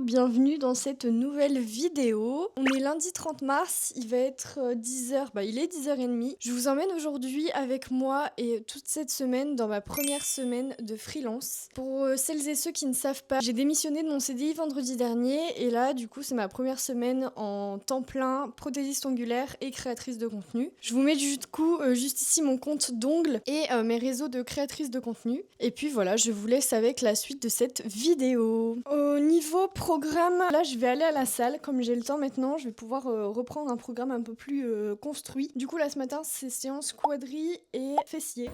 bienvenue dans cette nouvelle vidéo. On est lundi 30 mars, il va être 10h, il est 10h30. Je vous emmène aujourd'hui avec moi et toute cette semaine dans ma première semaine de freelance. Pour celles et ceux qui ne savent pas, j'ai démissionné de mon CDI vendredi dernier et là du coup c'est ma première semaine en temps plein, prothésiste ongulaire et créatrice de contenu. Je vous mets du coup juste ici mon compte d'ongles et mes réseaux de créatrice de contenu. Et puis voilà, je vous laisse avec la suite de cette vidéo. Au niveau programme, là je vais aller à la salle, comme j'ai le temps maintenant, je vais pouvoir reprendre un programme un peu plus construit. Du coup là ce matin c'est séance quadri et fessier.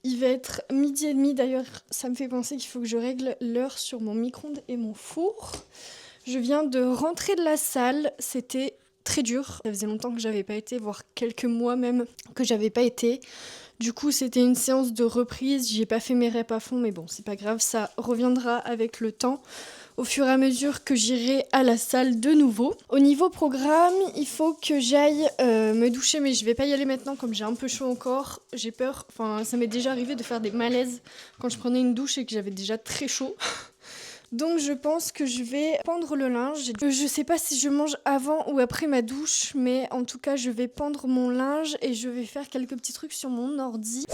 Il va être 12h30, d'ailleurs ça me fait penser qu'il faut que je règle l'heure sur mon micro-ondes et mon four. Je viens de rentrer de la salle, c'était très dur. Ça faisait longtemps que j'avais pas été, voire quelques mois même que j'avais pas été. Du coup c'était une séance de reprise, j'ai pas fait mes reps à fond mais bon c'est pas grave, ça reviendra avec le temps. Au fur et à mesure que j'irai à la salle de nouveau. Au niveau programme, il faut que j'aille me doucher, mais je vais pas y aller maintenant comme j'ai un peu chaud encore. J'ai peur, ça m'est déjà arrivé de faire des malaises quand je prenais une douche et que j'avais déjà très chaud. Donc je pense que je vais pendre le linge. Je sais pas si je mange avant ou après ma douche, mais en tout cas je vais pendre mon linge et je vais faire quelques petits trucs sur mon ordi.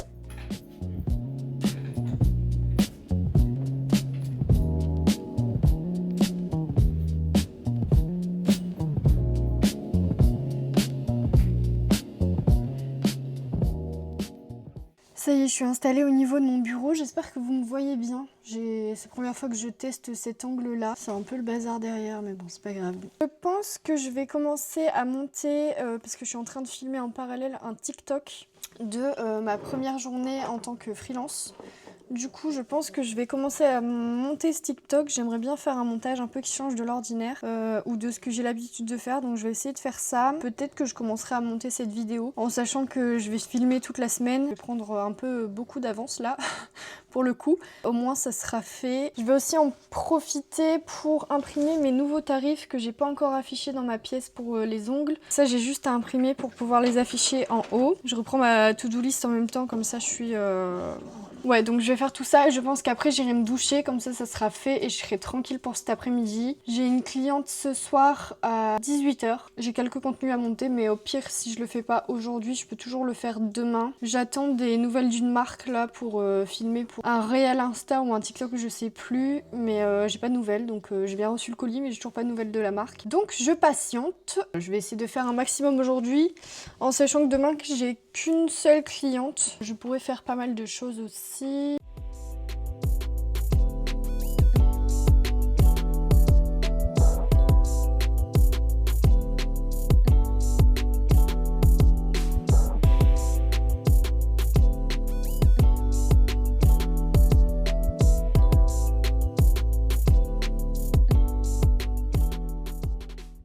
Ça y est, je suis installée au niveau de mon bureau, j'espère que vous me voyez bien. C'est la première fois que je teste cet angle-là. C'est un peu le bazar derrière, mais bon, c'est pas grave. Je pense que je vais commencer à monter, parce que je suis en train de filmer en parallèle un TikTok de ma première journée en tant que freelance. Du coup, je pense que je vais commencer à monter ce TikTok. J'aimerais bien faire un montage un peu qui change de l'ordinaire ou de ce que j'ai l'habitude de faire. Donc je vais essayer de faire ça. Peut-être que je commencerai à monter cette vidéo en sachant que je vais filmer toute la semaine. Je vais prendre un peu beaucoup d'avance là pour le coup. Au moins ça sera fait. Je vais aussi en profiter pour imprimer mes nouveaux tarifs que j'ai pas encore affichés dans ma pièce pour les ongles. Ça j'ai juste à imprimer pour pouvoir les afficher en haut. Je reprends ma to-do list en même temps comme ça je suis... Ouais, donc je vais faire tout ça et je pense qu'après j'irai me doucher, comme ça sera fait et je serai tranquille pour cet après-midi. J'ai une cliente ce soir à 18h. J'ai quelques contenus à monter mais au pire si je le fais pas aujourd'hui, je peux toujours le faire demain. J'attends des nouvelles d'une marque là pour filmer pour un réel Insta ou un TikTok, je sais plus, mais j'ai pas de nouvelles donc j'ai bien reçu le colis mais j'ai toujours pas de nouvelles de la marque. Donc je patiente. Je vais essayer de faire un maximum aujourd'hui en sachant que demain j'ai qu'une seule cliente. Je pourrais faire pas mal de choses aussi.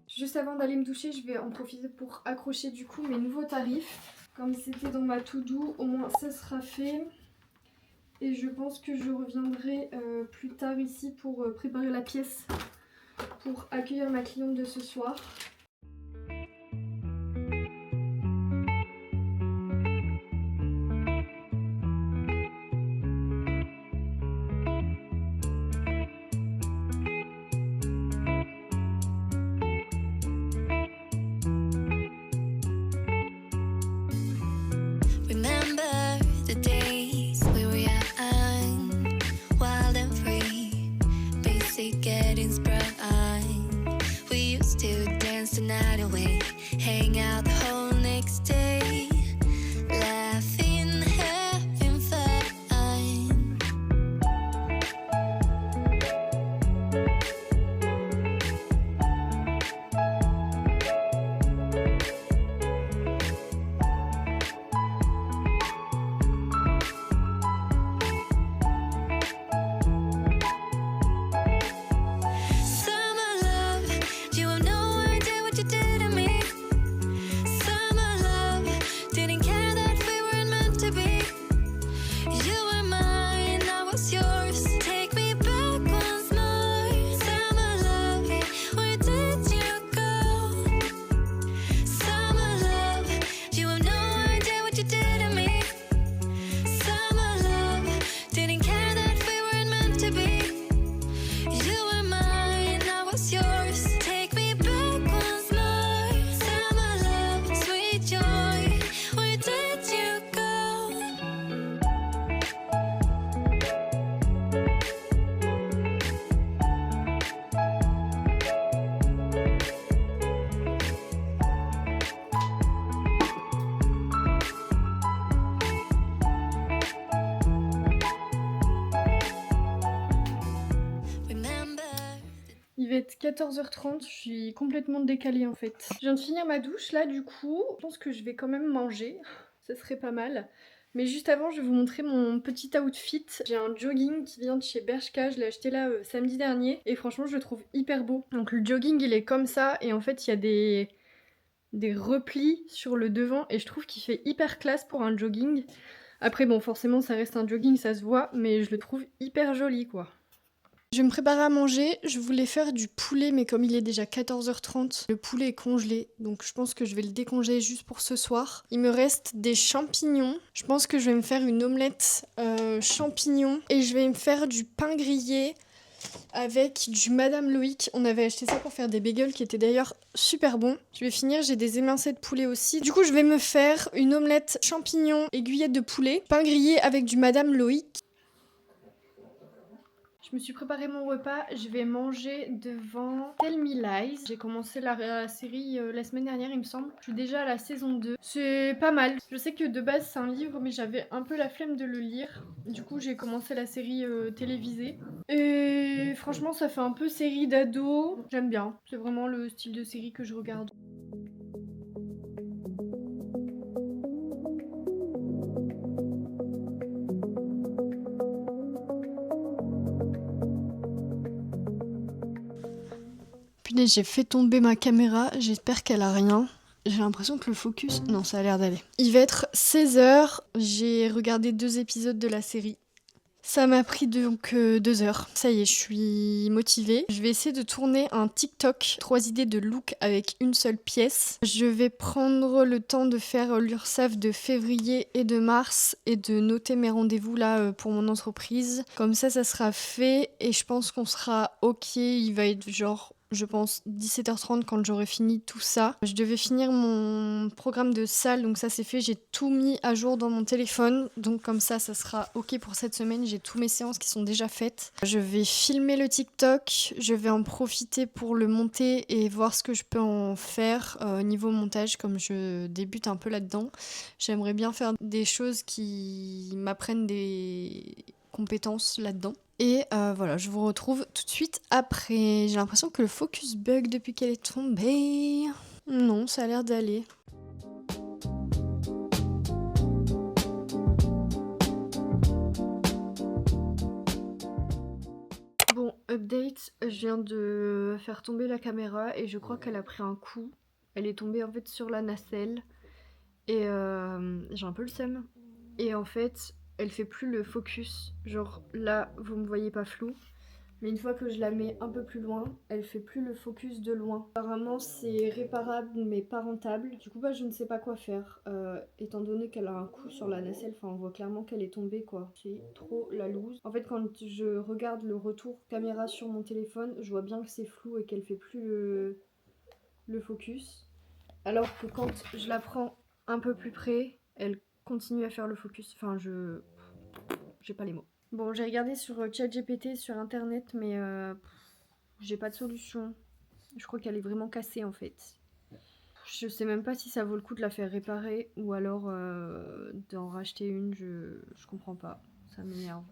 Juste avant d'aller me doucher, je vais en profiter pour accrocher du coup mes nouveaux tarifs. Comme c'était dans ma to-do, au moins ça sera fait. Et je pense que je reviendrai plus tard ici pour préparer la pièce pour accueillir ma cliente de ce soir. Remember the days we were young, wild and free, basic getting sprung. We used to dance the night away, hang out the whole next day, laughing, having fun. Summer love, you have no idea what you did to me. Summer love, didn't care that we weren't meant to be. You were mine, I was yours. Take me back once more. Summer love, where did you go? Summer love, you have no idea what you did to me. Summer love, didn't care that we weren't meant to be. You were mine, I was yours. Take me back once more. Summer love, sweet joy, where did you go? Remember. Il va être 14h30, je suis complètement décalée en fait. Je viens de finir ma douche là du coup, je pense que je vais quand même manger, ça serait pas mal. Mais juste avant, je vais vous montrer mon petit outfit. J'ai un jogging qui vient de chez Bershka, je l'ai acheté là samedi dernier et franchement je le trouve hyper beau. Donc le jogging il est comme ça et en fait il y a des replis sur le devant et je trouve qu'il fait hyper classe pour un jogging. Après bon forcément ça reste un jogging, ça se voit, mais je le trouve hyper joli quoi. Je vais me préparer à manger, je voulais faire du poulet mais comme il est déjà 14h30, le poulet est congelé donc je pense que je vais le décongeler juste pour ce soir. Il me reste des champignons, je pense que je vais me faire une omelette champignons et je vais me faire du pain grillé avec du Madame Loïc. On avait acheté ça pour faire des bagels qui étaient d'ailleurs super bons. Je vais finir, j'ai des émincés de poulet aussi. Du coup je vais me faire une omelette champignons, aiguillette de poulet, pain grillé avec du Madame Loïc. Je me suis préparé mon repas, je vais manger devant Tell Me Lies. J'ai commencé la série la semaine dernière il me semble. Je suis déjà à la saison 2. C'est pas mal. Je sais que de base c'est un livre mais j'avais un peu la flemme de le lire. Du coup j'ai commencé la série télévisée. Et franchement ça fait un peu série d'ado. J'aime bien. C'est vraiment le style de série que je regarde. Punaise, j'ai fait tomber ma caméra, j'espère qu'elle a rien. J'ai l'impression que le focus... Non, ça a l'air d'aller. Il va être 16h, j'ai regardé 2 épisodes de la série. Ça m'a pris donc 2 heures. Ça y est, je suis motivée. Je vais essayer de tourner un TikTok, 3 idées de look avec une seule pièce. Je vais prendre le temps de faire l'URSSAF de février et de mars et de noter mes rendez-vous là pour mon entreprise. Comme ça sera fait et je pense qu'on sera ok. Il va être genre... Je pense 17h30 quand j'aurai fini tout ça. Je devais finir mon programme de salle, donc ça c'est fait. J'ai tout mis à jour dans mon téléphone, donc comme ça sera ok pour cette semaine. J'ai tous mes séances qui sont déjà faites. Je vais filmer le TikTok, je vais en profiter pour le monter et voir ce que je peux en faire niveau montage, comme je débute un peu là-dedans. J'aimerais bien faire des choses qui m'apprennent des compétences là-dedans. Et voilà, je vous retrouve tout de suite après. J'ai l'impression que le focus bug depuis qu'elle est tombée. Non, ça a l'air d'aller. Bon, update, je viens de faire tomber la caméra et je crois qu'elle a pris un coup. Elle est tombée en fait sur la nacelle. Et j'ai un peu le seum. Et en fait, elle fait plus le focus. Genre là, vous me voyez pas flou. Mais une fois que je la mets un peu plus loin, elle fait plus le focus de loin. Apparemment, c'est réparable mais pas rentable. Du coup, bah, je ne sais pas quoi faire. Étant donné qu'elle a un coup sur la nacelle, enfin, on voit clairement qu'elle est tombée, quoi. C'est trop la loose. En fait, quand je regarde le retour caméra sur mon téléphone, je vois bien que c'est flou et qu'elle fait plus le focus. Alors que quand je la prends un peu plus près, elle continue à faire le focus. Enfin, j'ai pas les mots. Bon, j'ai regardé sur ChatGPT, sur internet, mais j'ai pas de solution. Je crois qu'elle est vraiment cassée en fait. Je sais même pas si ça vaut le coup de la faire réparer ou alors d'en racheter une, je comprends pas. Ça m'énerve.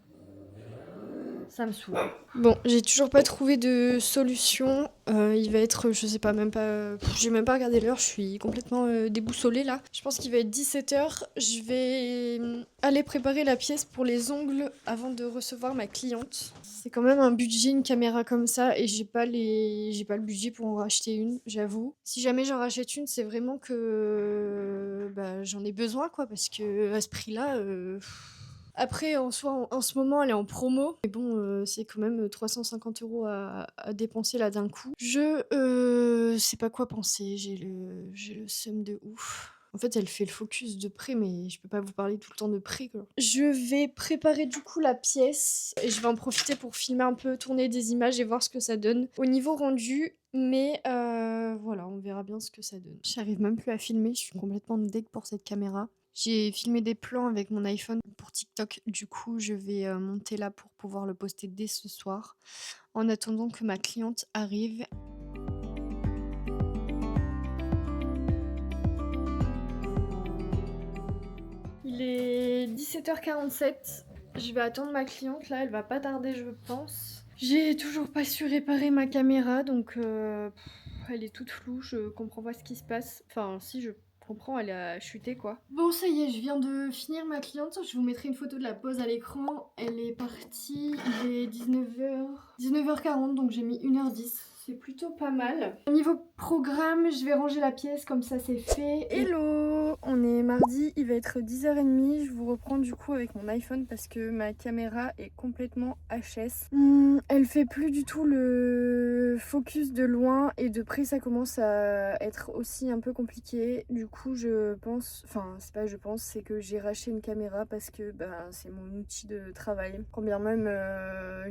Ça me saoule. Bon, j'ai toujours pas trouvé de solution. Il va être, je sais pas, même pas. J'ai même pas regardé l'heure, je suis complètement déboussolée là. Je pense qu'il va être 17h. Je vais aller préparer la pièce pour les ongles avant de recevoir ma cliente. C'est quand même un budget, une caméra comme ça, et j'ai pas le budget pour en racheter une, j'avoue. Si jamais j'en rachète une, c'est vraiment que bah, j'en ai besoin quoi, parce que à ce prix-là. Après, en soi, en ce moment, elle est en promo. Mais bon, c'est quand même 350 € à dépenser là d'un coup. Je sais pas quoi penser. J'ai le seum de ouf. En fait, elle fait le focus de près, mais je peux pas vous parler tout le temps de près, quoi. Je vais préparer du coup la pièce et je vais en profiter pour filmer un peu, tourner des images et voir ce que ça donne au niveau rendu. Mais voilà, on verra bien ce que ça donne. J'arrive même plus à filmer, je suis complètement deg pour cette caméra. J'ai filmé des plans avec mon iPhone pour TikTok, du coup je vais monter là pour pouvoir le poster dès ce soir, en attendant que ma cliente arrive. Il est 17h47, je vais attendre ma cliente là, elle va pas tarder je pense. J'ai toujours pas su réparer ma caméra, donc elle est toute floue, je comprends pas ce qui se passe. Enfin si, je comprends, elle a chuté quoi. Bon ça y est, je viens de finir ma cliente, je vous mettrai une photo de la pause à l'écran. Elle est partie, il est 19h40, donc j'ai mis 1h10. C'est plutôt pas mal. Au niveau programme, je vais ranger la pièce, comme ça c'est fait. Hello! On est mardi, il va être 10h30. Je vous reprends du coup avec mon iPhone parce que ma caméra est complètement HS. Elle fait plus du tout le focus de loin et de près ça commence à être aussi un peu compliqué. Du coup je pense, enfin c'est pas je pense, c'est que j'ai racheté une caméra parce que ben, c'est mon outil de travail. Quand bien même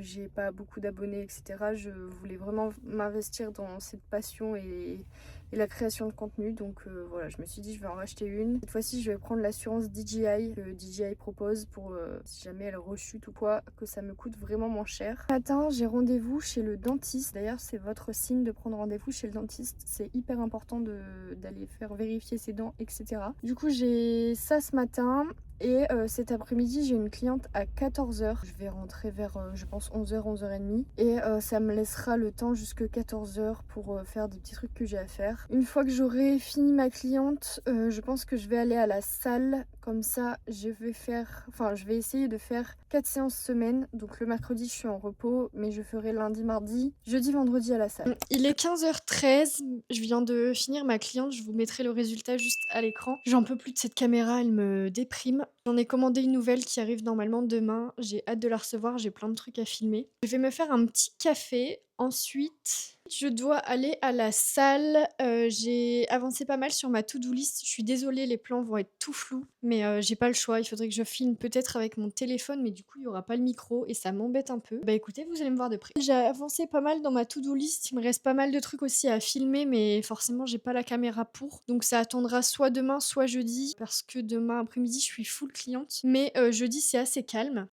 j'ai pas beaucoup d'abonnés etc. Je voulais vraiment m'investir dans cette passion et la création de contenu, donc voilà, je me suis dit je vais en racheter une. Cette fois-ci je vais prendre l'assurance DJI que DJI propose pour si jamais elle rechute ou quoi, que ça me coûte vraiment moins cher. Ce matin j'ai rendez-vous chez le dentiste, d'ailleurs c'est votre signe de prendre rendez-vous chez le dentiste, c'est hyper important d'aller faire vérifier ses dents etc. Du coup j'ai ça ce matin. Et cet après-midi, j'ai une cliente à 14h. Je vais rentrer vers, je pense, 11h, 11h30. Et ça me laissera le temps jusque 14h pour faire des petits trucs que j'ai à faire. Une fois que j'aurai fini ma cliente, je pense que je vais aller à la salle. Comme ça, je vais essayer de faire 4 séances semaine. Donc le mercredi, je suis en repos, mais je ferai lundi, mardi, jeudi, vendredi à la salle. Il est 15h13. Je viens de finir ma cliente. Je vous mettrai le résultat juste à l'écran. J'en peux plus de cette caméra, elle me déprime. J'en ai commandé une nouvelle qui arrive normalement demain. J'ai hâte de la recevoir, j'ai plein de trucs à filmer. Je vais me faire un petit café. Ensuite, je dois aller à la salle. J'ai avancé pas mal sur ma to-do list. Je suis désolée, les plans vont être tout flous, mais j'ai pas le choix. Il faudrait que je filme peut-être avec mon téléphone, mais du coup, il y aura pas le micro et ça m'embête un peu. Bah écoutez, vous allez me voir de près. J'ai avancé pas mal dans ma to-do list. Il me reste pas mal de trucs aussi à filmer, mais forcément, j'ai pas la caméra pour. Donc ça attendra soit demain, soit jeudi, parce que demain après-midi, je suis full cliente. Mais jeudi, c'est assez calme.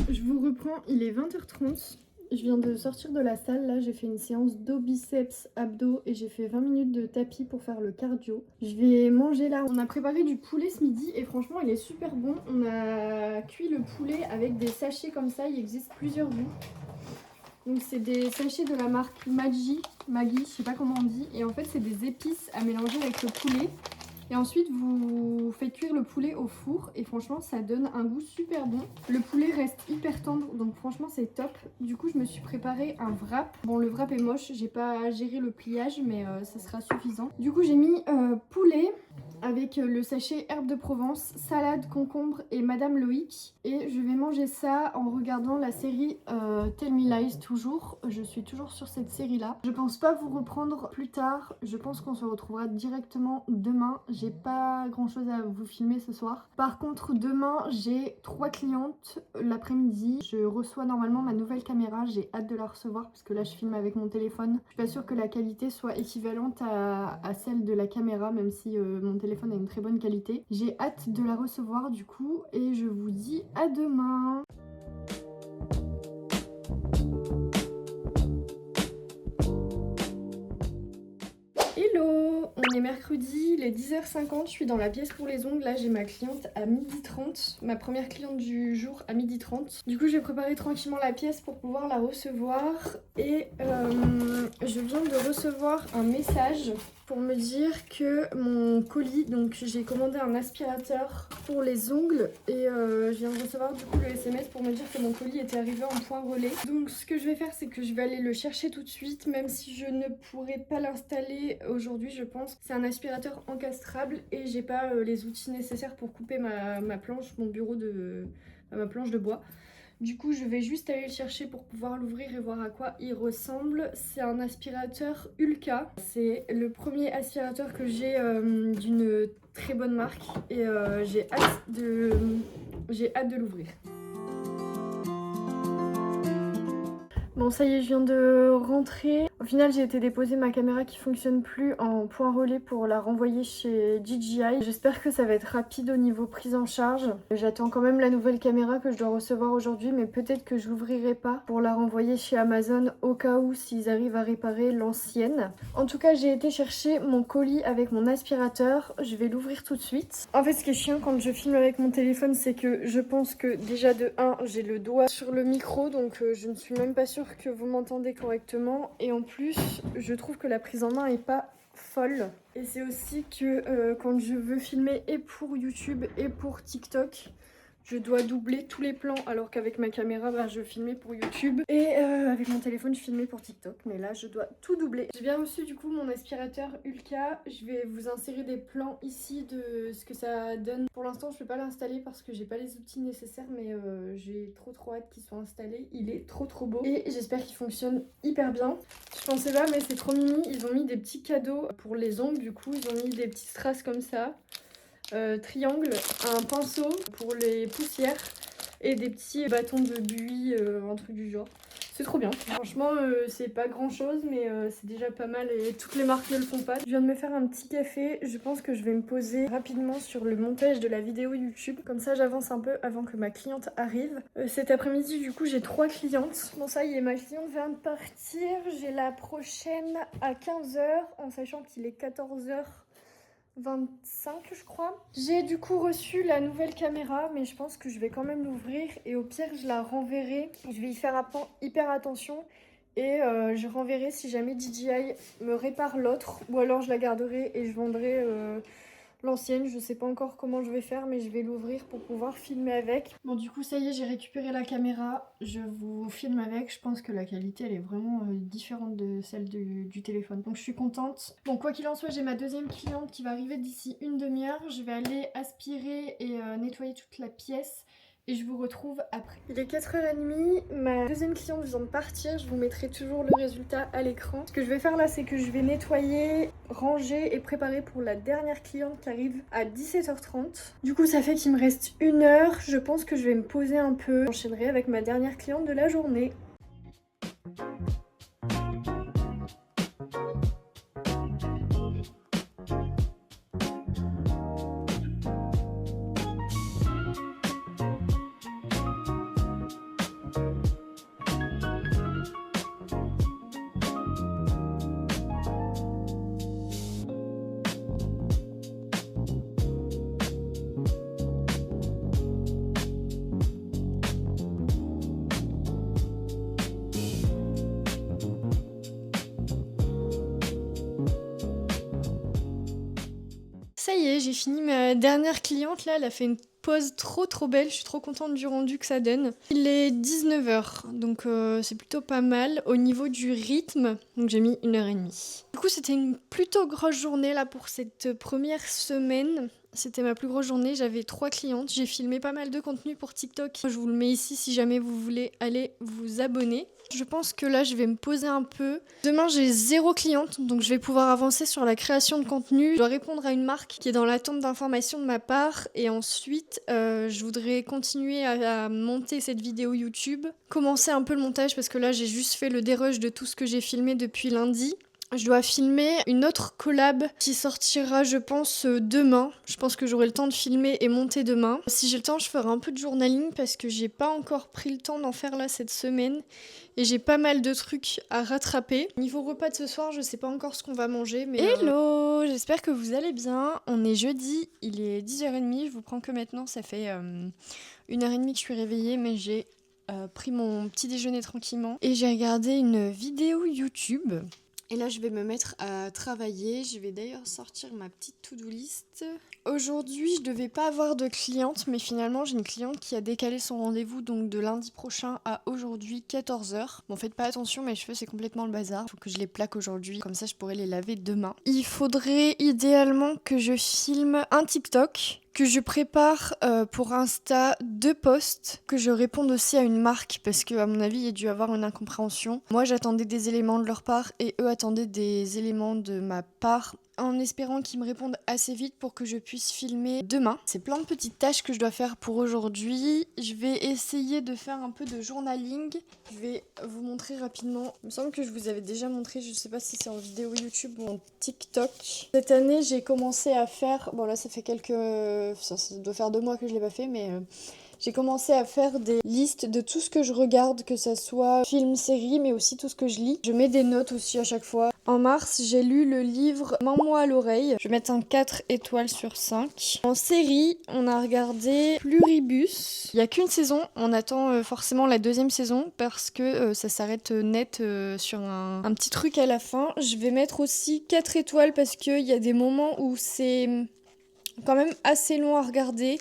Je vous reprends, il est 20h30. Je viens de sortir de la salle, là j'ai fait une séance dos biceps abdos et j'ai fait 20 minutes de tapis pour faire le cardio. Je vais manger là, on a préparé du poulet ce midi et franchement il est super bon. On a cuit le poulet avec des sachets comme ça, il existe plusieurs goûts. Donc c'est des sachets de la marque Maggi, je sais pas comment on dit, et en fait c'est des épices à mélanger avec le poulet. Et ensuite vous faites cuire le poulet au four et franchement ça donne un goût super bon. Le poulet reste hyper tendre donc franchement c'est top. Du coup je me suis préparé un wrap. Bon le wrap est moche, j'ai pas géré le pliage mais ça sera suffisant. Du coup j'ai mis poulet avec le sachet herbes de Provence, salade, concombre et Madame Loïc. Et je vais manger ça en regardant la série Tell Me Lies toujours. Je suis toujours sur cette série là. Je pense pas vous reprendre plus tard. Je pense qu'on se retrouvera directement demain. J'ai pas grand chose à vous filmer ce soir. Par contre demain j'ai 3 clientes l'après-midi. Je reçois normalement ma nouvelle caméra. J'ai hâte de la recevoir parce que là je filme avec mon téléphone. Je suis pas sûre que la qualité soit équivalente à celle de la caméra même si mon téléphone a une très bonne qualité. J'ai hâte de la recevoir du coup et je vous dis à demain. Hello, on est mercredi, il est 10h50, je suis dans la pièce pour les ongles, là j'ai ma cliente à 12h30, ma première cliente du jour à 12h30. Du coup je vais préparer tranquillement la pièce pour pouvoir la recevoir et je viens de recevoir un message pour me dire que mon colis, donc j'ai commandé un aspirateur pour les ongles et je viens de recevoir du coup le SMS pour me dire que mon colis était arrivé en point relais. Donc ce que je vais faire c'est que je vais aller le chercher tout de suite même si je ne pourrai pas l'installer aujourd'hui je pense. C'est un aspirateur encastrable et j'ai pas les outils nécessaires pour couper ma planche, mon bureau de... ma planche de bois. Du coup, je vais juste aller le chercher pour pouvoir l'ouvrir et voir à quoi il ressemble. C'est un aspirateur Ulka. C'est le premier aspirateur que j'ai d'une très bonne marque et j'ai hâte de l'ouvrir. Bon ça y est, je viens de rentrer. Au final j'ai été déposer ma caméra qui fonctionne plus en point relais pour la renvoyer chez DJI. J'espère que ça va être rapide au niveau prise en charge. J'attends quand même la nouvelle caméra que je dois recevoir aujourd'hui mais peut-être que je l'ouvrirai pas pour la renvoyer chez Amazon au cas où s'ils arrivent à réparer l'ancienne. En tout cas j'ai été chercher mon colis avec mon aspirateur. Je vais l'ouvrir tout de suite. En fait ce qui est chiant quand je filme avec mon téléphone c'est que je pense que déjà de 1 j'ai le doigt sur le micro donc je ne suis même pas sûre que vous m'entendez correctement et en plus je trouve que la prise en main est pas folle et c'est aussi que quand je veux filmer et pour YouTube et pour TikTok je dois doubler tous les plans alors qu'avec ma caméra je filmais pour YouTube et avec mon téléphone je filmais pour TikTok mais là je dois tout doubler. J'ai bien reçu du coup mon aspirateur Ulka, je vais vous insérer des plans ici de ce que ça donne. Pour l'instant je peux pas l'installer parce que j'ai pas les outils nécessaires mais j'ai trop hâte qu'il soit installé, il est trop beau et j'espère qu'il fonctionne hyper bien. Je pensais pas mais c'est trop mimi, ils ont mis des petits cadeaux pour les ongles du coup, ils ont mis des petits strass comme ça. Triangle, un pinceau pour les poussières et des petits bâtons de buis, un truc du genre. C'est trop bien. Franchement, c'est pas grand chose, mais c'est déjà pas mal et toutes les marques ne le font pas. Je viens de me faire un petit café. Je pense que je vais me poser rapidement sur le montage de la vidéo YouTube. Comme ça, j'avance un peu avant que ma cliente arrive. Cet après-midi, du coup, j'ai 3 clientes. Bon, ça y est, ma cliente vient de partir. J'ai la prochaine à 15h, en sachant qu'il est 14h. 25 je crois. J'ai du coup reçu la nouvelle caméra mais je pense que je vais quand même l'ouvrir et au pire je la renverrai. Je vais y faire hyper attention et je renverrai si jamais DJI me répare l'autre ou alors je la garderai et je vendrai l'ancienne. Je sais pas encore comment je vais faire mais je vais l'ouvrir pour pouvoir filmer avec. Bon du coup ça y est, j'ai récupéré la caméra, je vous filme avec. Je pense que la qualité elle est vraiment différente de celle du téléphone donc je suis contente. Bon quoi qu'il en soit, j'ai ma deuxième cliente qui va arriver d'ici une demi-heure. Je vais aller aspirer et nettoyer toute la pièce et je vous retrouve après. Il est 4h30, ma deuxième cliente vient de partir, je vous mettrai toujours le résultat à l'écran. Ce que je vais faire là, c'est que je vais nettoyer, ranger et préparer pour la dernière cliente qui arrive à 17h30. Du coup, ça fait qu'il me reste 1 heure, je pense que je vais me poser un peu. J'enchaînerai avec ma dernière cliente de la journée. j'ai fini ma dernière cliente là, elle a fait une pose trop belle, je suis trop contente du rendu que ça donne. Il est 19h, donc c'est plutôt pas mal. Au niveau du rythme, donc j'ai mis 1h30. Du coup c'était une plutôt grosse journée là pour cette première semaine. C'était ma plus grosse journée, j'avais 3 clientes, j'ai filmé pas mal de contenu pour TikTok. Je vous le mets ici si jamais vous voulez aller vous abonner. Je pense que là je vais me poser un peu. Demain j'ai 0 cliente, donc je vais pouvoir avancer sur la création de contenu. Je dois répondre à une marque qui est dans l'attente d'informations de ma part. Et ensuite je voudrais continuer à monter cette vidéo YouTube. Commencer un peu le montage parce que là j'ai juste fait le dérush de tout ce que j'ai filmé depuis lundi. Je dois filmer une autre collab qui sortira, je pense, demain. Je pense que j'aurai le temps de filmer et monter demain. Si j'ai le temps, je ferai un peu de journaling parce que j'ai pas encore pris le temps d'en faire là cette semaine. Et j'ai pas mal de trucs à rattraper. Niveau repas de ce soir, je sais pas encore ce qu'on va manger, mais... Hello, j'espère que vous allez bien. On est jeudi, il est 10h30. Je vous prends que maintenant, ça fait 1h30 que je suis réveillée, mais j'ai pris mon petit déjeuner tranquillement. Et j'ai regardé une vidéo YouTube. Et là, je vais me mettre à travailler. Je vais d'ailleurs sortir ma petite to-do list. Aujourd'hui, je devais pas avoir de cliente, mais finalement, j'ai une cliente qui a décalé son rendez-vous donc de lundi prochain à aujourd'hui 14h. Bon, faites pas attention, mes cheveux, c'est complètement le bazar. Faut que je les plaque aujourd'hui, comme ça, je pourrai les laver demain. Il faudrait idéalement que je filme un TikTok, que je prépare pour Insta 2 posts, que je réponde aussi à une marque parce que à mon avis il y a dû avoir une incompréhension. Moi j'attendais des éléments de leur part et eux attendaient des éléments de ma part en espérant qu'ils me répondent assez vite pour que je puisse filmer demain. C'est plein de petites tâches que je dois faire pour aujourd'hui. Je vais essayer de faire un peu de journaling. Je vais vous montrer rapidement. Il me semble que je vous avais déjà montré, je sais pas si c'est en vidéo YouTube ou en TikTok. Cette année j'ai commencé à faire, bon là ça fait ça doit faire 2 mois que je l'ai pas fait, mais j'ai commencé à faire des listes de tout ce que je regarde, que ça soit film, série, mais aussi tout ce que je lis. Je mets des notes aussi à chaque fois. En mars, j'ai lu le livre Mens-moi à l'oreille. Je vais mettre un 4 étoiles sur 5. En série, on a regardé Pluribus. Il n'y a qu'une saison. On attend forcément la 2e saison parce que ça s'arrête net sur un petit truc à la fin. Je vais mettre aussi 4 étoiles parce qu'il y a des moments où c'est quand même assez long à regarder.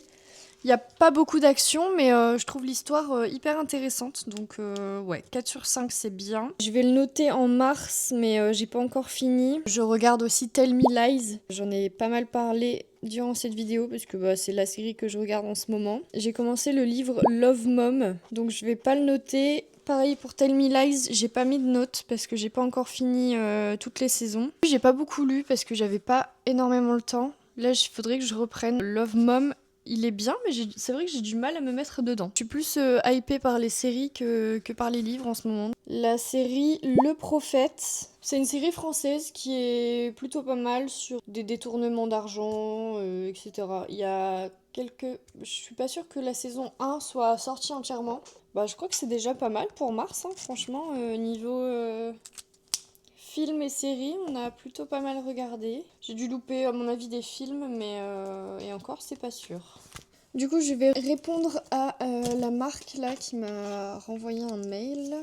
Il n'y a pas beaucoup d'action, mais je trouve l'histoire hyper intéressante. Donc ouais, 4 sur 5, c'est bien. Je vais le noter en mars, mais j'ai pas encore fini. Je regarde aussi Tell Me Lies. J'en ai pas mal parlé durant cette vidéo, parce que c'est la série que je regarde en ce moment. J'ai commencé le livre Love Mom, donc je vais pas le noter. Pareil pour Tell Me Lies, j'ai pas mis de notes parce que j'ai pas encore fini toutes les saisons. J'ai pas beaucoup lu parce que j'avais pas énormément le temps. Là, il faudrait que je reprenne Love Mom. Il est bien, mais c'est vrai que j'ai du mal à me mettre dedans. Je suis plus hypée par les séries que par les livres en ce moment. La série Le Prophète, c'est une série française qui est plutôt pas mal sur des détournements d'argent, etc. Il y a quelques... Je suis pas sûre que la saison 1 soit sortie entièrement. Je crois que c'est déjà pas mal pour mars, hein, franchement, niveau... Films et séries, on a plutôt pas mal regardé. J'ai dû louper à mon avis des films, mais et encore c'est pas sûr. Du coup je vais répondre à la marque là qui m'a renvoyé un mail.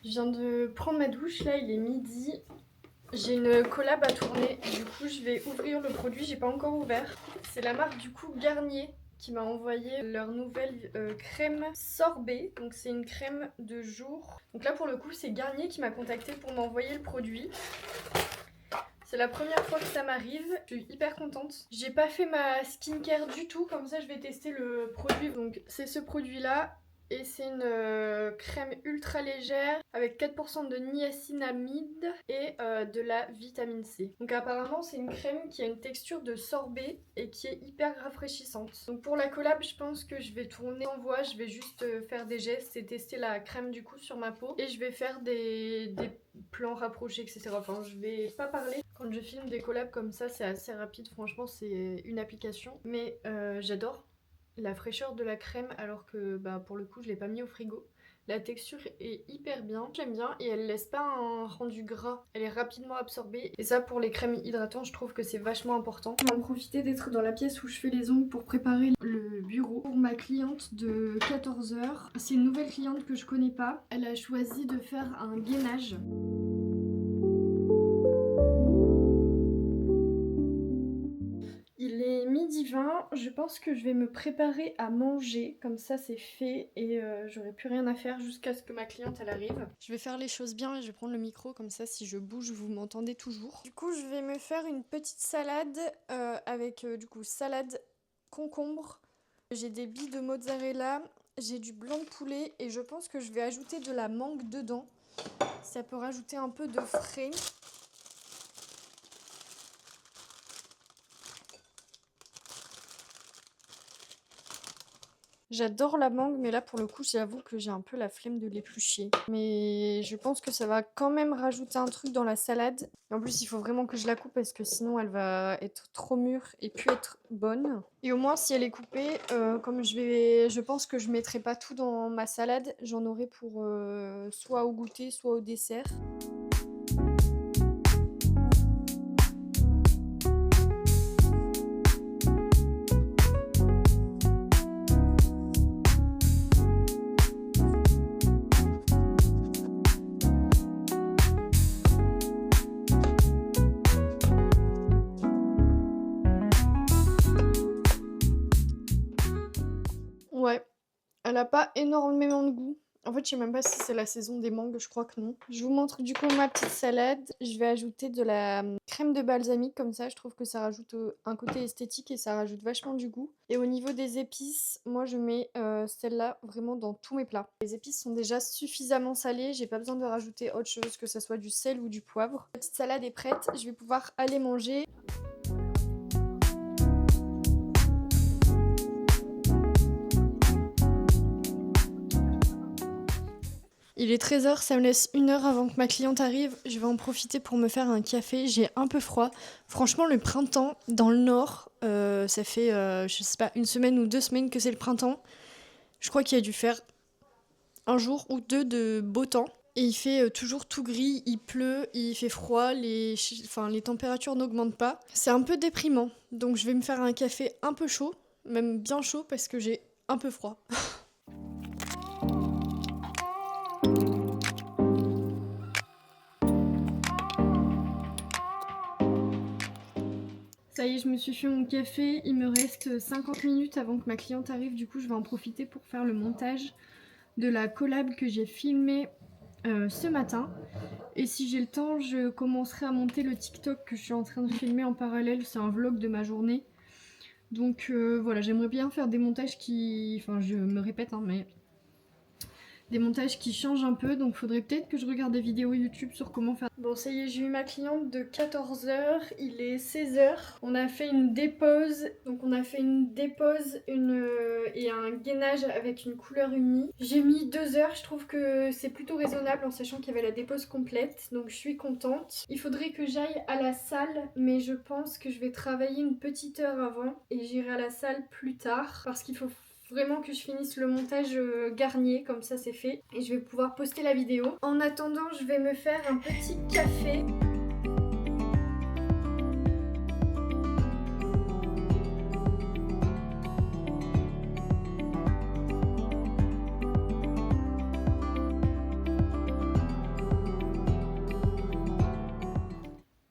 Je viens de prendre ma douche, là il est midi. J'ai une collab à tourner, du coup je vais ouvrir le produit, j'ai pas encore ouvert. C'est la marque du coup Garnier qui m'a envoyé leur nouvelle crème sorbet. Donc c'est une crème de jour. Donc là pour le coup c'est Garnier qui m'a contacté pour m'envoyer le produit. C'est la première fois que ça m'arrive, je suis hyper contente. J'ai pas fait ma skincare du tout, comme ça je vais tester le produit. Donc c'est ce produit là. Et c'est une crème ultra légère avec 4% de niacinamide et de la vitamine C. Donc apparemment c'est une crème qui a une texture de sorbet et qui est hyper rafraîchissante. Donc pour la collab je pense que je vais tourner en voix, je vais juste faire des gestes et tester la crème du coup sur ma peau. Et je vais faire des plans rapprochés etc. Enfin je vais pas parler. Quand je filme des collabs comme ça c'est assez rapide, franchement c'est une application. Mais j'adore. la fraîcheur de la crème alors que pour le coup je l'ai pas mis au frigo. La texture est hyper bien, j'aime bien et elle laisse pas un rendu gras, elle est rapidement absorbée et ça pour les crèmes hydratantes je trouve que c'est vachement important. Je vais en profiter d'être dans la pièce où je fais les ongles pour préparer le bureau pour ma cliente de 14h. C'est une nouvelle cliente que je connais pas, elle a choisi de faire un gainage. Il est 12h20, je pense que je vais me préparer à manger, comme ça c'est fait et j'aurai plus rien à faire jusqu'à ce que ma cliente elle arrive. Je vais faire les choses bien et je vais prendre le micro, comme ça si je bouge vous m'entendez toujours. Du coup je vais me faire une petite salade avec du coup salade concombre. J'ai des billes de mozzarella, j'ai du blanc de poulet et je pense que je vais ajouter de la mangue dedans. Ça peut rajouter un peu de frais. J'adore la mangue, mais là pour le coup, j'avoue que j'ai un peu la flemme de l'éplucher. Mais je pense que ça va quand même rajouter un truc dans la salade. Et en plus, il faut vraiment que je la coupe parce que sinon elle va être trop mûre et puis être bonne. Et au moins, si elle est coupée, comme je pense que je mettrai pas tout dans ma salade, j'en aurai pour soit au goûter, soit au dessert. Ouais, elle a pas énormément de goût. En fait, je sais même pas si c'est la saison des mangues, je crois que non. Je vous montre du coup ma petite salade. Je vais ajouter de la crème de balsamique, comme ça je trouve que ça rajoute un côté esthétique et ça rajoute vachement du goût. Et au niveau des épices, moi je mets celle-là vraiment dans tous mes plats. Les épices sont déjà suffisamment salées, j'ai pas besoin de rajouter autre chose, que ce soit du sel ou du poivre. La petite salade est prête, je vais pouvoir aller manger. Il est 13h, ça me laisse 1 heure avant que ma cliente arrive. Je vais en profiter pour me faire un café. J'ai un peu froid. Franchement, le printemps, dans le nord, ça fait, je sais pas, 1 semaine ou 2 semaines que c'est le printemps. Je crois qu'il y a dû faire un jour ou deux de beau temps. Et il fait toujours tout gris, il pleut, il fait froid, les températures n'augmentent pas. C'est un peu déprimant. Donc je vais me faire un café un peu chaud, même bien chaud parce que j'ai un peu froid. Ça y est, je me suis fait mon café, il me reste 50 minutes avant que ma cliente arrive, du coup je vais en profiter pour faire le montage de la collab que j'ai filmée ce matin. Et si j'ai le temps, je commencerai à monter le TikTok que je suis en train de filmer en parallèle, c'est un vlog de ma journée. Donc voilà, j'aimerais bien faire des montages qui... Enfin je me répète hein, mais... Des montages qui changent un peu, donc faudrait peut-être que je regarde des vidéos YouTube sur comment faire. Bon ça y est, j'ai eu ma cliente de 14h, il est 16h. On a fait une dépose, donc on a fait une dépose et un gainage avec une couleur unie. J'ai mis 2 heures, je trouve que c'est plutôt raisonnable en sachant qu'il y avait la dépose complète, donc je suis contente. Il faudrait que j'aille à la salle, mais je pense que je vais travailler une petite heure avant et j'irai à la salle plus tard parce qu'il faut vraiment que je finisse le montage Garnier, comme ça c'est fait. Et je vais pouvoir poster la vidéo. En attendant, je vais me faire un petit café.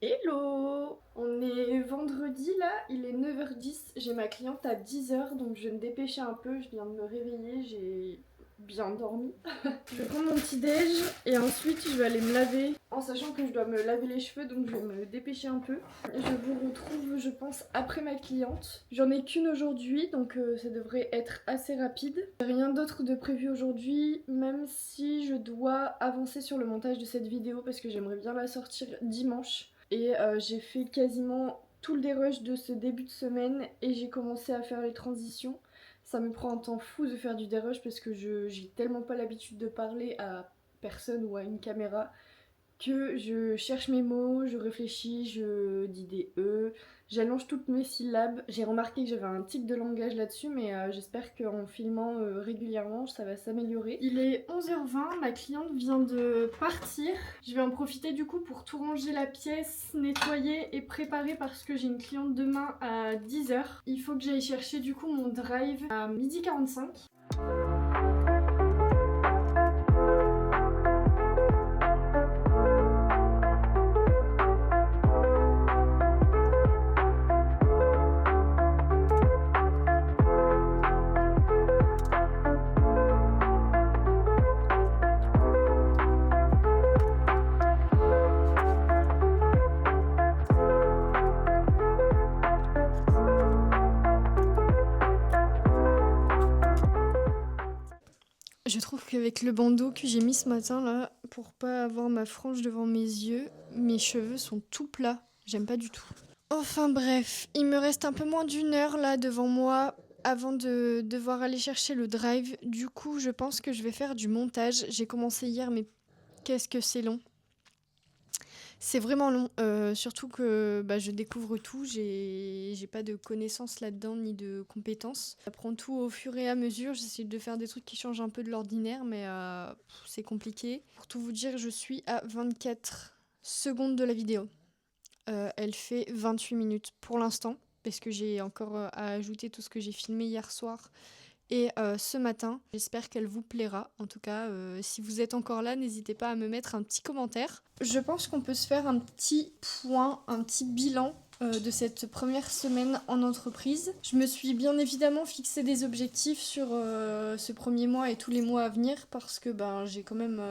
Hello! On est vendredi là, il est 9h10, j'ai ma cliente à 10h donc je vais me dépêcher un peu, je viens de me réveiller, j'ai bien dormi. Je vais prendre mon petit déj et ensuite je vais aller me laver en sachant que je dois me laver les cheveux donc je vais me dépêcher un peu. Je vous retrouve je pense après ma cliente. J'en ai qu'une aujourd'hui donc ça devrait être assez rapide. Rien d'autre de prévu aujourd'hui même si je dois avancer sur le montage de cette vidéo parce que j'aimerais bien la sortir dimanche. Et j'ai fait quasiment tout le dérush de ce début de semaine et j'ai commencé à faire les transitions. Ça me prend un temps fou de faire du dérush parce que j'ai tellement pas l'habitude de parler à personne ou à une caméra que je cherche mes mots, je réfléchis, je dis des E, j'allonge toutes mes syllabes. J'ai remarqué que j'avais un tic de langage là-dessus, mais j'espère qu'en filmant régulièrement, ça va s'améliorer. Il est 11h20, ma cliente vient de partir. Je vais en profiter du coup pour tout ranger la pièce, nettoyer et préparer parce que j'ai une cliente demain à 10h. Il faut que j'aille chercher du coup mon drive à 12h45. Je trouve qu'avec le bandeau que j'ai mis ce matin là, pour pas avoir ma frange devant mes yeux, mes cheveux sont tout plats. J'aime pas du tout. Enfin bref, il me reste un peu moins d'une heure là devant moi avant de devoir aller chercher le drive. Du coup, je pense que je vais faire du montage. J'ai commencé hier, mais qu'est-ce que c'est long. C'est vraiment long, surtout que je découvre tout, j'ai pas de connaissances là-dedans ni de compétences. J'apprends tout au fur et à mesure, j'essaie de faire des trucs qui changent un peu de l'ordinaire, mais c'est compliqué. Pour tout vous dire, je suis à 24 secondes de la vidéo. Elle fait 28 minutes pour l'instant, parce que j'ai encore à ajouter tout ce que j'ai filmé hier soir. Et ce matin, j'espère qu'elle vous plaira. En tout cas, si vous êtes encore là, n'hésitez pas à me mettre un petit commentaire. Je pense qu'on peut se faire un petit point, un petit bilan de cette première semaine en entreprise. Je me suis bien évidemment fixé des objectifs sur ce premier mois et tous les mois à venir parce que j'ai quand même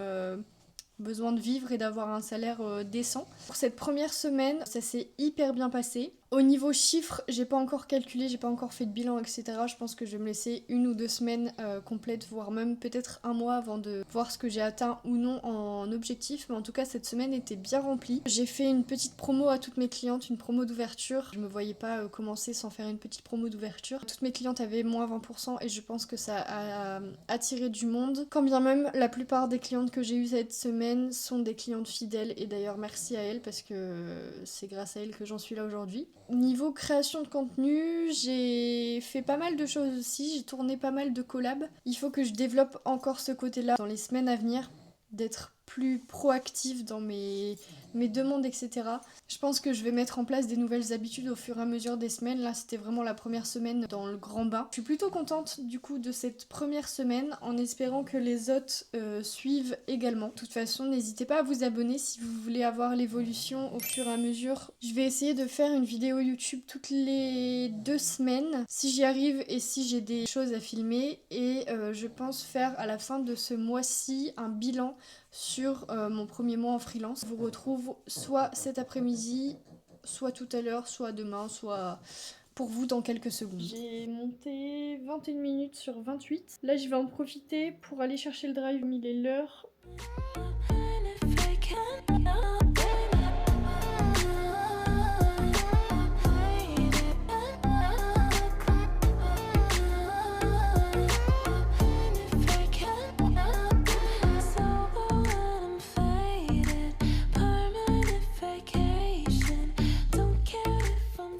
besoin de vivre et d'avoir un salaire décent. Pour cette première semaine, ça s'est hyper bien passé. Au niveau chiffres, j'ai pas encore calculé, j'ai pas encore fait de bilan, etc. Je pense que je vais me laisser 1 ou 2 semaines complètes, voire même peut-être un mois avant de voir ce que j'ai atteint ou non en objectif. Mais en tout cas, cette semaine était bien remplie. J'ai fait une petite promo à toutes mes clientes, une promo d'ouverture. Je me voyais pas commencer sans faire une petite promo d'ouverture. Toutes mes clientes avaient moins 20% et je pense que ça a attiré du monde. Quand bien même, la plupart des clientes que j'ai eues cette semaine sont des clientes fidèles. Et d'ailleurs, merci à elles parce que c'est grâce à elles que j'en suis là aujourd'hui. Niveau création de contenu, j'ai fait pas mal de choses aussi, j'ai tourné pas mal de collabs. Il faut que je développe encore ce côté-là dans les semaines à venir, d'être plus proactive dans mes demandes, etc. Je pense que je vais mettre en place des nouvelles habitudes au fur et à mesure des semaines. Là, c'était vraiment la première semaine dans le grand bain. Je suis plutôt contente du coup de cette première semaine en espérant que les autres suivent également. De toute façon, n'hésitez pas à vous abonner si vous voulez avoir l'évolution au fur et à mesure. Je vais essayer de faire une vidéo YouTube toutes les 2 semaines si j'y arrive et si j'ai des choses à filmer. Et je pense faire à la fin de ce mois-ci un bilan sur mon premier mois en freelance. Je vous retrouve soit cet après-midi, soit tout à l'heure, soit demain, soit pour vous dans quelques secondes. J'ai monté 21 minutes sur 28. Là, je vais en profiter pour aller chercher le drive. Il est l'heure.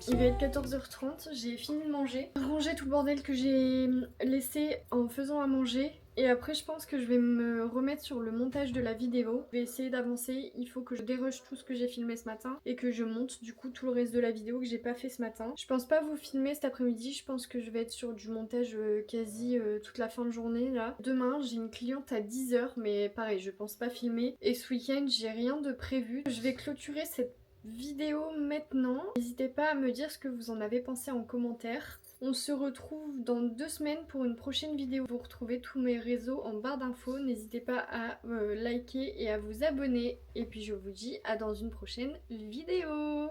Il va être 14h30, j'ai fini de manger, ranger tout le bordel que j'ai laissé en faisant à manger et après je pense que je vais me remettre sur le montage de la vidéo. Je vais essayer d'avancer, il faut que je dérush tout ce que j'ai filmé ce matin et que je monte du coup tout le reste de la vidéo que j'ai pas fait ce matin. Je pense pas vous filmer cet après-midi, je pense que je vais être sur du montage quasi toute la fin de journée là. Demain j'ai une cliente à 10h mais pareil je pense pas filmer et ce week-end j'ai rien de prévu. Je vais clôturer cette vidéo maintenant. N'hésitez pas à me dire ce que vous en avez pensé en commentaire. On se retrouve dans 2 semaines pour une prochaine vidéo. Vous retrouvez tous mes réseaux en barre d'infos. N'hésitez pas à liker et à vous abonner. Et puis je vous dis à dans une prochaine vidéo.